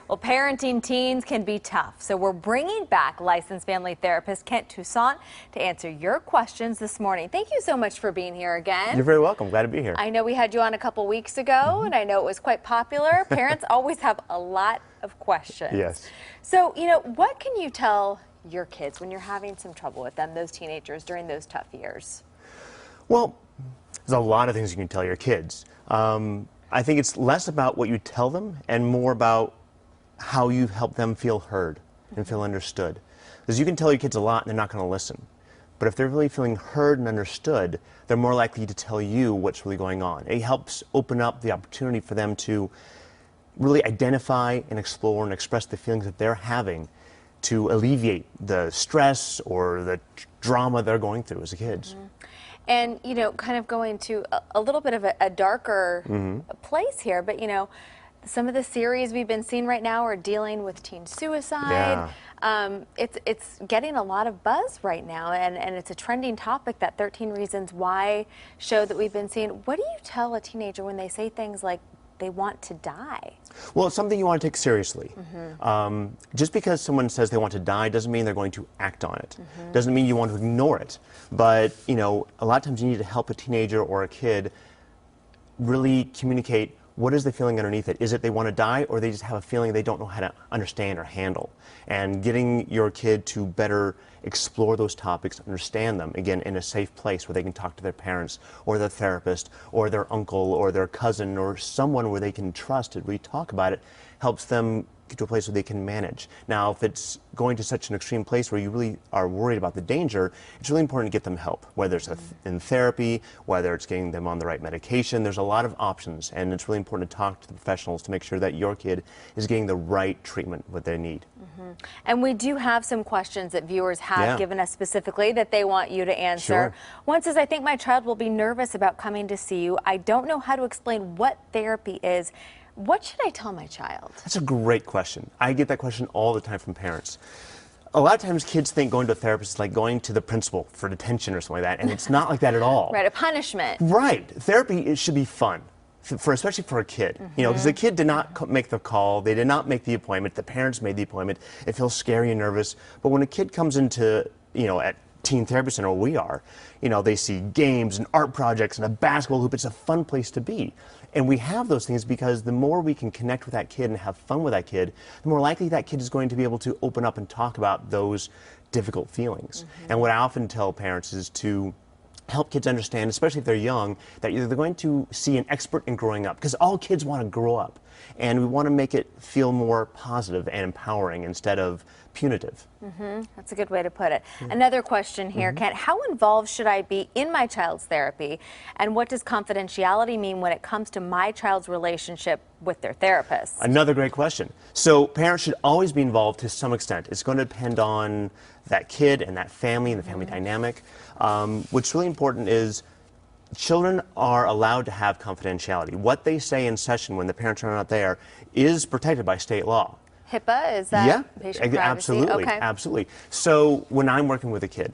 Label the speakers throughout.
Speaker 1: Well, parenting teens can be tough, so we're bringing back licensed family therapist Kent Toussaint to answer your questions this morning. Thank you so much for being here again.
Speaker 2: You're very welcome. Glad to be here.
Speaker 1: I know we had you on a couple weeks ago, and I know it was quite popular. Parents always have a lot of questions.
Speaker 2: Yes.
Speaker 1: So, what can you tell your kids when you're having some trouble with them, those teenagers, during those tough years?
Speaker 2: Well, there's a lot of things you can tell your kids. I think it's less about what you tell them and more about how you help them feel heard and feel understood. Because you can tell your kids a lot and they're not going to listen. But if they're really feeling heard and understood, they're more likely to tell you what's really going on. It helps open up the opportunity for them to really identify and explore and express the feelings that they're having to alleviate the stress or the drama they're going through as kids.
Speaker 1: And, kind of going to a little bit of a darker place here, but, some of the series we've been seeing right now are dealing with teen suicide.
Speaker 2: Yeah.
Speaker 1: It's getting a lot of buzz right now, and it's a trending topic, that 13 Reasons Why show that we've been seeing. What do you tell a teenager when they say things like they want to die?
Speaker 2: Well, it's something you want to take seriously. Just because someone says they want to die doesn't mean they're going to act on it. Doesn't mean you want to ignore it. But, a lot of times you need to help a teenager or a kid really communicate what is the feeling underneath it. Is it they want to die, or they just have a feeling they don't know how to understand or handle? And getting your kid to better explore those topics, understand them, again, in a safe place where they can talk to their parents or their therapist or their uncle or their cousin or someone where they can trust to really talk about it, helps them get to a place where they can manage. Now, if it's going to such an extreme place where you really are worried about the danger, it's really important to get them help, whether it's in therapy, whether it's getting them on the right medication. There's a lot of options, and it's really important to talk to the professionals to make sure that your kid is getting the right treatment, what they need.
Speaker 1: And we do have some questions that viewers have given us specifically that they want you to answer.
Speaker 2: Sure.
Speaker 1: One says, I think my child will be nervous about coming to see you. I don't know how to explain what therapy is. What should I tell my child?
Speaker 2: That's a great question. I get that question all the time from parents. A lot of times kids think going to a therapist is like going to the principal for detention or something like that, and it's not like that at all.
Speaker 1: Right, a punishment.
Speaker 2: Right. Therapy, it should be fun, especially for a kid. Because the kid did not make the call, they did not make the appointment, the parents made the appointment. It feels scary and nervous. But when a kid comes into, at Teen Therapy Center where we are, they see games and art projects and a basketball hoop. It's a fun place to be. And we have those things because the more we can connect with that kid and have fun with that kid, the more likely that kid is going to be able to open up and talk about those difficult feelings. And what I often tell parents is to help kids understand, especially if they're young, that they're going to see an expert in growing up, because all kids want to grow up. And we want to make it feel more positive and empowering instead of punitive.
Speaker 1: That's a good way to put it. Another question here, Kent. How involved should I be in my child's therapy? And what does confidentiality mean when it comes to my child's relationship with their therapist?
Speaker 2: Another great question. So parents should always be involved to some extent. It's going to depend on that kid and that family and the family dynamic. What's really important is children are allowed to have confidentiality. What they say in session when the parents are not there is protected by state law.
Speaker 1: HIPAA, is that patient privacy?
Speaker 2: Absolutely,
Speaker 1: okay.
Speaker 2: absolutely. So when I'm working with a kid,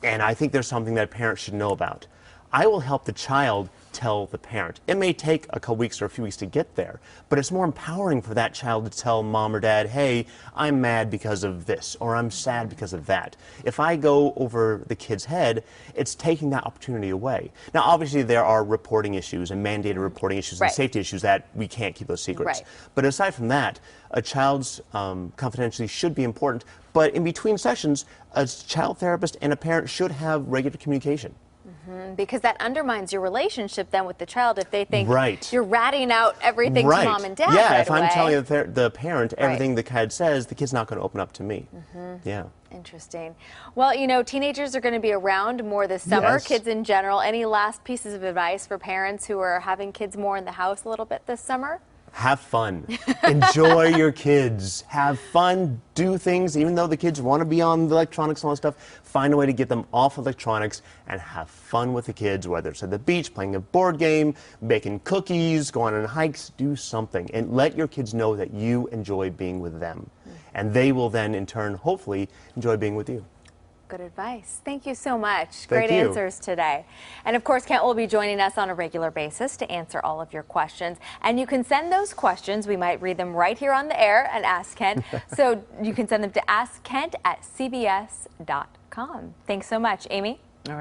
Speaker 2: and I think there's something that parents should know about, I will help the child tell the parent. It may take a couple weeks or a few weeks to get there, but it's more empowering for that child to tell mom or dad, hey, I'm mad because of this, or I'm sad because of that. If I go over the kid's head, it's taking that opportunity away. Now, obviously, there are reporting issues and mandated reporting issues and safety issues that we can't keep those secrets. But aside from that, a child's confidentiality should be important, but in between sessions, a child therapist and a parent should have regular communication.
Speaker 1: Because that undermines your relationship then with the child if they think you're ratting out everything to mom and dad
Speaker 2: if I'm telling the parent everything the kid says, the kid's not going to open up to me. Yeah.
Speaker 1: Interesting. Well, teenagers are going to be around more this summer, kids in general. Any last pieces of advice for parents who are having kids more in the house a little bit this summer?
Speaker 2: Have fun. Enjoy your kids. Have fun. Do things, even though the kids want to be on the electronics and all that stuff, find a way to get them off electronics and have fun with the kids, whether it's at the beach, playing a board game, baking cookies, going on hikes, do something. And let your kids know that you enjoy being with them. And they will then, in turn, hopefully, enjoy being with you.
Speaker 1: Good advice. Thank you so much.
Speaker 2: Thank
Speaker 1: Great
Speaker 2: you.
Speaker 1: answers today. And of course, Kent will be joining us on a regular basis to answer all of your questions. And you can send those questions. We might read them right here on the air and Ask Kent. So you can send them to askkent@cbs.com. Thanks so much, Amy.